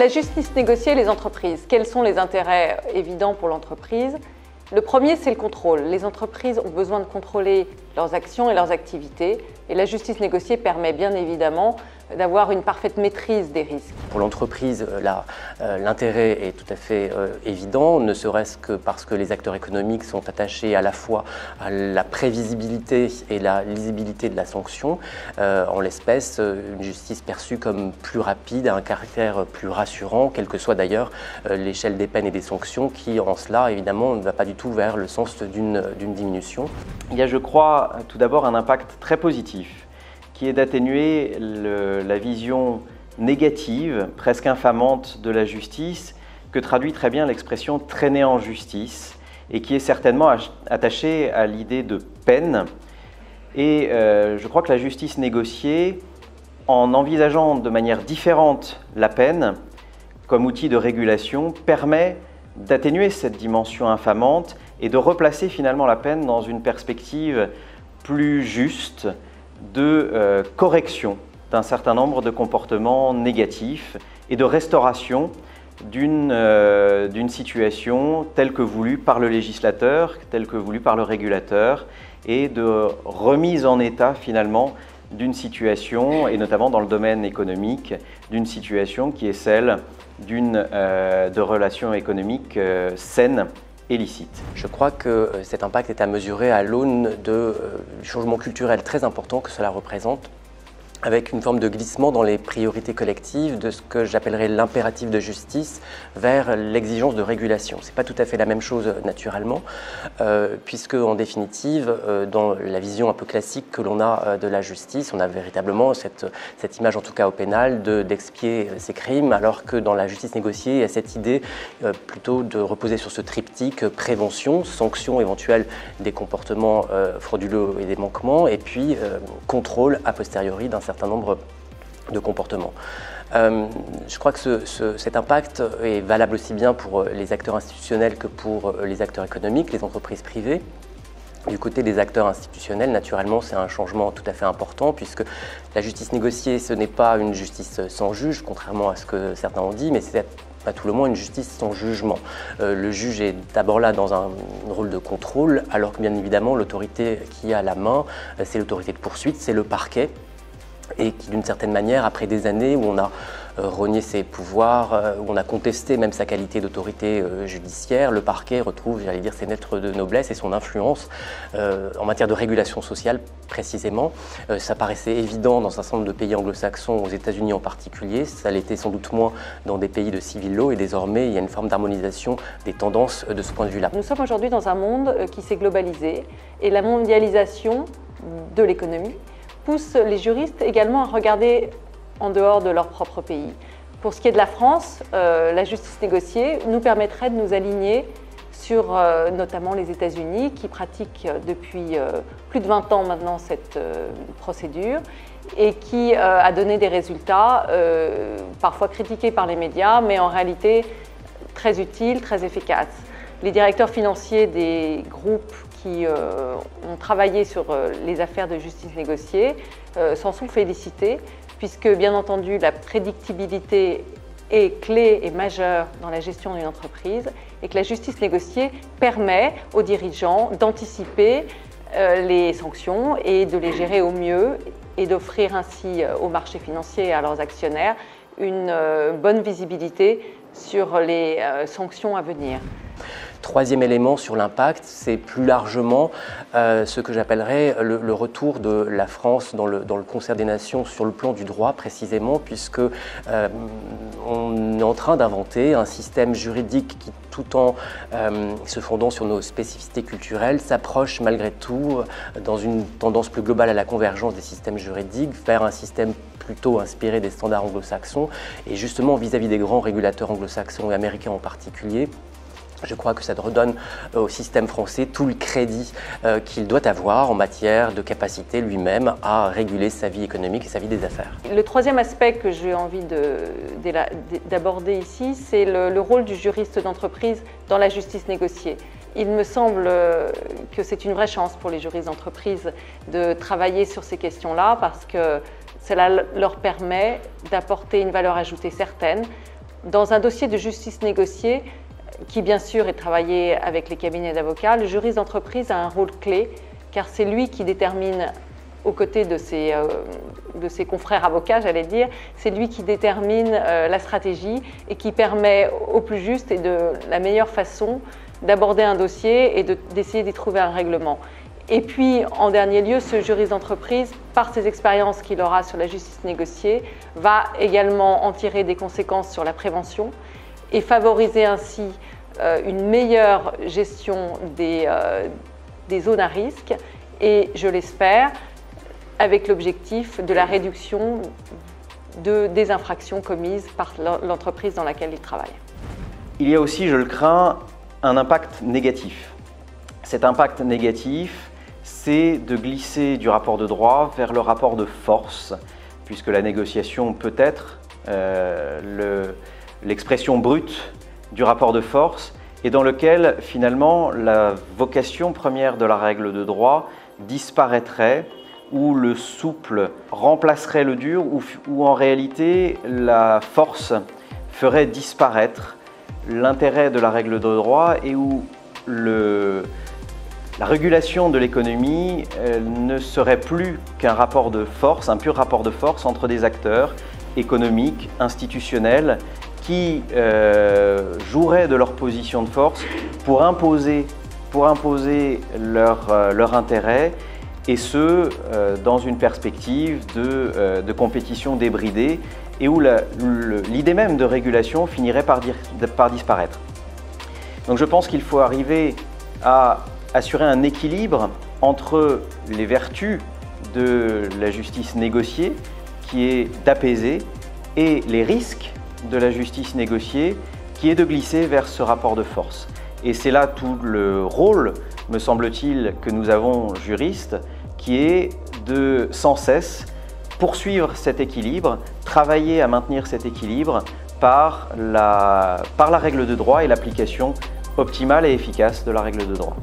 La justice négociée et les entreprises. Quels sont les intérêts évidents pour l'entreprise? Le premier, c'est le contrôle. Les entreprises ont besoin de contrôler leurs actions et leurs activités. Et la justice négociée permet bien évidemment d'avoir une parfaite maîtrise des risques. Pour l'entreprise, l'intérêt est tout à fait évident, ne serait-ce que parce que les acteurs économiques sont attachés à la fois à la prévisibilité et la lisibilité de la sanction. En l'espèce, une justice perçue comme plus rapide, a un caractère plus rassurant, quelle que soit d'ailleurs l'échelle des peines et des sanctions, qui en cela, évidemment, ne va pas du tout vers le sens d'une diminution. Il y a, je crois, tout d'abord un impact très positif, qui est d'atténuer la vision négative, presque infamante de la justice, que traduit très bien l'expression « traîner en justice » et qui est certainement attachée à l'idée de peine. Et je crois que la justice négociée, en envisageant de manière différente la peine comme outil de régulation, permet d'atténuer cette dimension infamante et de replacer finalement la peine dans une perspective plus juste, de correction d'un certain nombre de comportements négatifs et de restauration d'une situation telle que voulue par le législateur, telle que voulue par le régulateur, et de remise en état finalement d'une situation, et notamment dans le domaine économique, d'une situation qui est celle de relations économiques saines et licite. Je crois que cet impact est à mesurer à l'aune du changement culturel très important que cela représente, avec une forme de glissement dans les priorités collectives de ce que j'appellerais l'impératif de justice vers l'exigence de régulation. Ce n'est pas tout à fait la même chose naturellement, puisque en définitive, dans la vision un peu classique que l'on a de la justice, on a véritablement cette image, en tout cas au pénal, d'expier ses crimes, alors que dans la justice négociée, il y a cette idée plutôt de reposer sur ce triptyque prévention, sanction éventuelle des comportements frauduleux et des manquements, et puis contrôle a posteriori d'un certain nombre de comportements. Je crois que cet impact est valable aussi bien pour les acteurs institutionnels que pour les acteurs économiques, les entreprises privées. Du côté des acteurs institutionnels, naturellement, c'est un changement tout à fait important puisque la justice négociée, ce n'est pas une justice sans juge, contrairement à ce que certains ont dit, mais c'est à tout le moins une justice sans jugement. Le juge est d'abord là dans un rôle de contrôle, alors que bien évidemment, l'autorité qui a la main, c'est l'autorité de poursuite, c'est le parquet, et qui d'une certaine manière, après des années où on a renié ses pouvoirs, où on a contesté même sa qualité d'autorité judiciaire, le parquet retrouve, j'allais dire, ses lettres de noblesse et son influence en matière de régulation sociale précisément. Ça paraissait évident dans un certain nombre de pays anglo-saxons, aux États-Unis en particulier, ça l'était sans doute moins dans des pays de civil law, et désormais il y a une forme d'harmonisation des tendances de ce point de vue-là. Nous sommes aujourd'hui dans un monde qui s'est globalisé, et la mondialisation de l'économie pousse les juristes également à regarder en dehors de leur propre pays. Pour ce qui est de la France, la justice négociée nous permettrait de nous aligner sur notamment les États-Unis qui pratiquent depuis plus de 20 ans maintenant cette procédure et qui a donné des résultats parfois critiqués par les médias, mais en réalité très utiles, très efficaces. Les directeurs financiers des groupes qui ont travaillé sur les affaires de justice négociée s'en sont félicités, puisque bien entendu la prédictibilité est clé et majeure dans la gestion d'une entreprise et que la justice négociée permet aux dirigeants d'anticiper les sanctions et de les gérer au mieux et d'offrir ainsi au marché financier et à leurs actionnaires une bonne visibilité sur les sanctions à venir. Troisième élément sur l'impact, c'est plus largement ce que j'appellerais le retour de la France dans le concert des nations sur le plan du droit précisément, puisque on est en train d'inventer un système juridique qui, tout en se fondant sur nos spécificités culturelles, s'approche malgré tout dans une tendance plus globale à la convergence des systèmes juridiques vers un système plutôt inspiré des standards anglo-saxons, et justement vis-à-vis des grands régulateurs anglo-saxons et américains en particulier. Je crois que ça redonne au système français tout le crédit qu'il doit avoir en matière de capacité lui-même à réguler sa vie économique et sa vie des affaires. Le troisième aspect que j'ai envie d'aborder ici, c'est le rôle du juriste d'entreprise dans la justice négociée. Il me semble que c'est une vraie chance pour les juristes d'entreprise de travailler sur ces questions-là parce que cela leur permet d'apporter une valeur ajoutée certaine Dans un dossier de justice négociée, qui bien sûr est travaillé avec les cabinets d'avocats, le juriste d'entreprise a un rôle clé, car c'est lui qui détermine, aux côtés de ses confrères avocats, j'allais dire, c'est lui qui détermine la stratégie et qui permet au plus juste et de la meilleure façon d'aborder un dossier et d'essayer d'y trouver un règlement. Et puis, en dernier lieu, ce juriste d'entreprise, par ses expériences qu'il aura sur la justice négociée, va également en tirer des conséquences sur la prévention et favoriser ainsi une meilleure gestion des zones à risque et, je l'espère, avec l'objectif de la réduction des infractions commises par l'entreprise dans laquelle il travaille. Il y a aussi, je le crains, un impact négatif. Cet impact négatif, c'est de glisser du rapport de droit vers le rapport de force, puisque la négociation peut être l'expression brute du rapport de force et dans lequel finalement la vocation première de la règle de droit disparaîtrait, où le souple remplacerait le dur, où en réalité la force ferait disparaître l'intérêt de la règle de droit et où la régulation de l'économie ne serait plus qu'un rapport de force, un pur rapport de force entre des acteurs économiques, institutionnels, qui joueraient de leur position de force pour imposer leur intérêt, et ce, dans une perspective de compétition débridée et où l'idée même de régulation finirait par disparaître. Donc je pense qu'il faut arriver à assurer un équilibre entre les vertus de la justice négociée, qui est d'apaiser, et les risques de la justice négociée, qui est de glisser vers ce rapport de force. Et c'est là tout le rôle, me semble-t-il, que nous avons juristes, qui est de sans cesse poursuivre cet équilibre, travailler à maintenir cet équilibre par la règle de droit et l'application optimale et efficace de la règle de droit.